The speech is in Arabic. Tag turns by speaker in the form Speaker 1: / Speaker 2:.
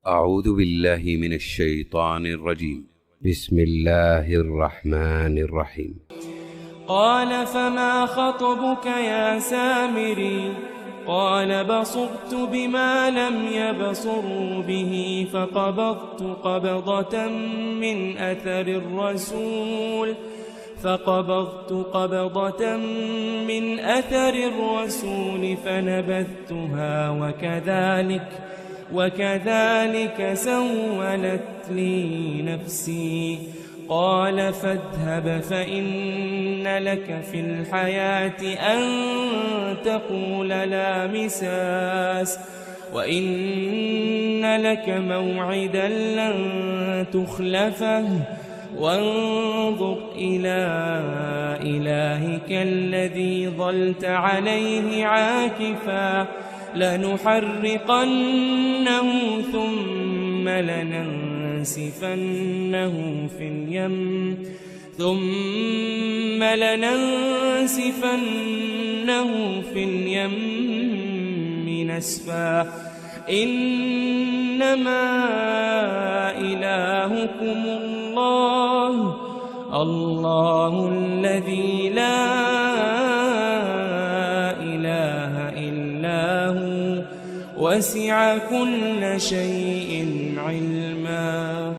Speaker 1: أعوذ بالله من الشيطان الرجيم. بسم الله الرحمن الرحيم.
Speaker 2: قال فما خطبك يا سامري؟ قال بصرت بما لم يبصروا به فقبضت قبضة من أثر الرسول فنبذتها وكذلك سولت لي نفسي. قال فاذهب فإن لك في الحياة أن تقول لا مساس وإن لك موعدا لن تخلفه وانظر إلى إلهك الذي ظلت عليه عاكفا لنحرقنه ثم لننسفنه في اليم نسفا. إنما إلهكم الله الذي لا إله إلا هو وسع كل شيء علما.